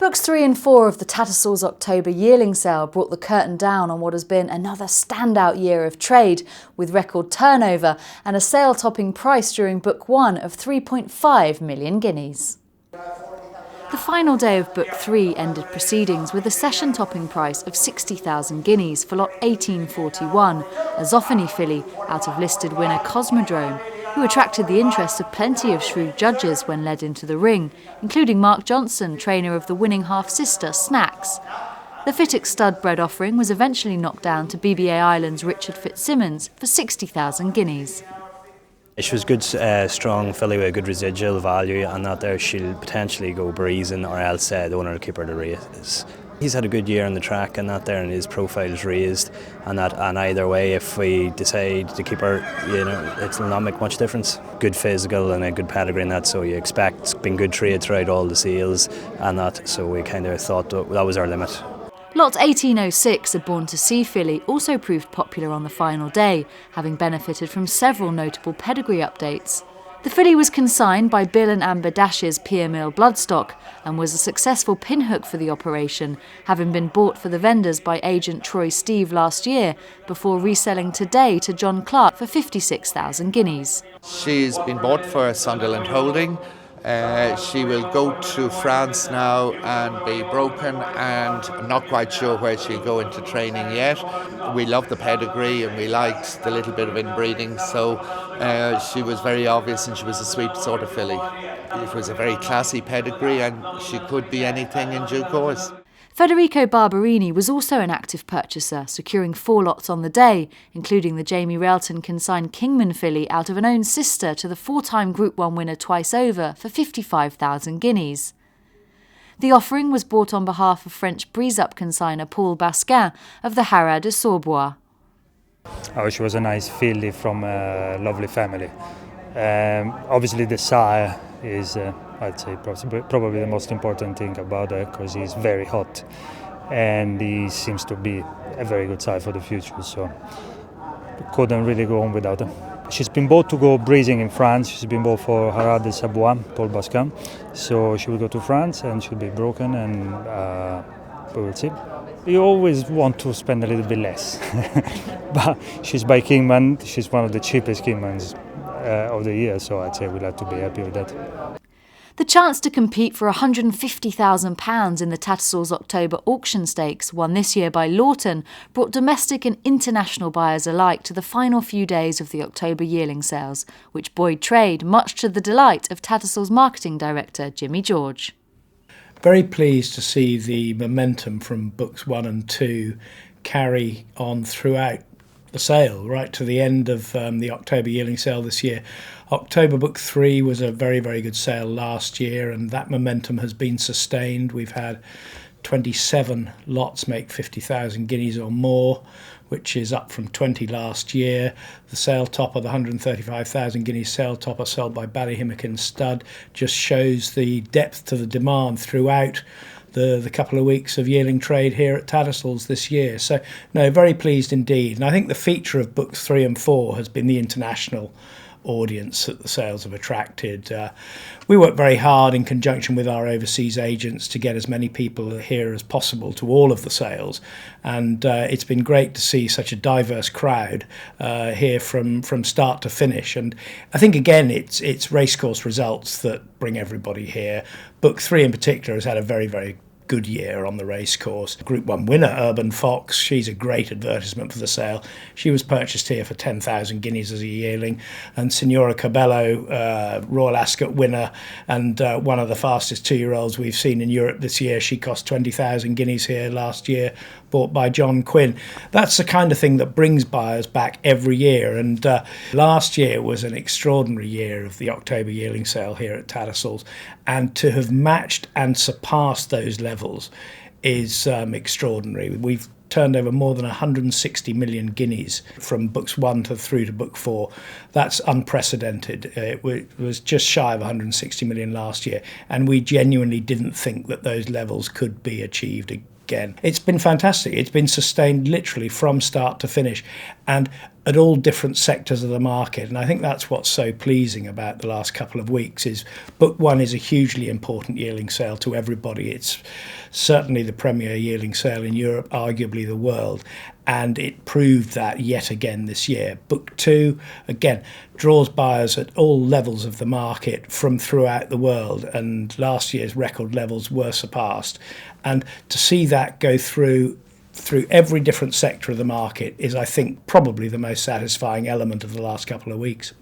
Books 3 and 4 of the Tattersalls October Yearling sale brought the curtain down on what has been another standout year of trade, with record turnover and a sale-topping price during Book 1 of 3.5 million guineas. The final day of Book 3 ended proceedings with a session-topping price of 60,000 guineas for lot 1841, a Zoffany filly out of listed winner Cosmodrome, who attracted the interest of plenty of shrewd judges when led into the ring, including Mark Johnson, trainer of the winning half-sister Snacks. The Fittock stud bred offering was eventually knocked down to BBA Island's Richard Fitzsimmons for 60,000 guineas. She was good, strong filly with a good residual value, and that there she'll potentially go breezing, or else the owner will keep her to race. He's had a good year on the track, and that there, and his profile's raised, and either way, if we decide to keep her, it'll not make much difference. Good physical and a good pedigree and that, so you expect it's been good trade throughout all the sales and that, so we kind of thought that was our limit. Lot 1806, a born-to-sea filly, also proved popular on the final day, having benefited from several notable pedigree updates. The filly was consigned by Bill and Amber Dash's Pier Mill bloodstock and was a successful pinhook for the operation, having been bought for the vendors by agent Troy Steve last year, before reselling today to John Clark for 56,000 guineas. She's been bought for Sunderland Holding. She will go to France now and be broken, and I'm not quite sure where she'll go into training yet. We love the pedigree and we liked the little bit of inbreeding, so she was very obvious, and she was a sweet sort of filly. It was a very classy pedigree, and she could be anything in due course. Federico Barberini was also an active purchaser, securing 4 lots on the day, including the Jamie Railton consigned Kingman filly out of an own sister to the 4-time Group 1 winner twice over for 55,000 guineas. The offering was bought on behalf of French breeze-up consigner Paul Basquin of the Haras de Sorbois. She was a nice filly from a lovely family. Obviously the sire is, I'd say, probably the most important thing about her, because he's very hot and he seems to be a very good sire for the future, so couldn't really go on without her. She's been bought to go breezing in France. She's been bought for Haras de Sorbois, Paul Basquin, so she will go to France and she'll be broken, and we will see. You always want to spend a little bit less, but she's by Kingman. She's one of the cheapest Kingmans of the year, so I'd say we'll have to be happy with that. The chance to compete for £150,000 in the Tattersalls October Auction Stakes, won this year by Lawton, brought domestic and international buyers alike to the final few days of the October Yearling sales, which buoyed trade, much to the delight of Tattersalls marketing director Jimmy George. Very pleased to see the momentum from Books 1 and 2 carry on throughout the sale, right to the end of the October Yearling sale this year. October Book 3 was a very, very good sale last year, and that momentum has been sustained. We've had 27 lots make 50,000 guineas or more, which is up from 20 last year. The sale topper, the 135,000 guineas sale topper sold by Ballyhimmakin Stud, just shows the depth to the demand throughout the couple of weeks of yearling trade here at Tattersalls this year. So, no, very pleased indeed. And I think the feature of Books 3 and 4 has been the international audience that the sales have attracted. We work very hard in conjunction with our overseas agents to get as many people here as possible to all of the sales, and it's been great to see such a diverse crowd here from start to finish. And I think again it's racecourse results that bring everybody here. Book 3 in particular has had a very, very good year on the racecourse. Group 1 winner Urban Fox, she's a great advertisement for the sale. She was purchased here for 10,000 guineas as a yearling. And Signora Cabello, Royal Ascot winner, and one of the fastest 2-year-olds we've seen in Europe this year. She cost 20,000 guineas here last year, bought by John Quinn. That's the kind of thing that brings buyers back every year. And last year was an extraordinary year of the October Yearling sale here at Tattersalls. And to have matched and surpassed those levels is extraordinary. We've turned over more than 160 million guineas from Books 1 through to Book 4. That's unprecedented. It was just shy of 160 million last year, and we genuinely didn't think that those levels could be achieved again. It's been fantastic. It's been sustained literally from start to finish and at all different sectors of the market. And I think that's what's so pleasing about the last couple of weeks is Book One is a hugely important yearling sale to everybody. It's certainly the premier yearling sale in Europe, arguably the world. And it proved that yet again this year. Book Two, again, draws buyers at all levels of the market from throughout the world, and last year's record levels were surpassed. And to see that go through every different sector of the market is, I think, probably the most satisfying element of the last couple of weeks.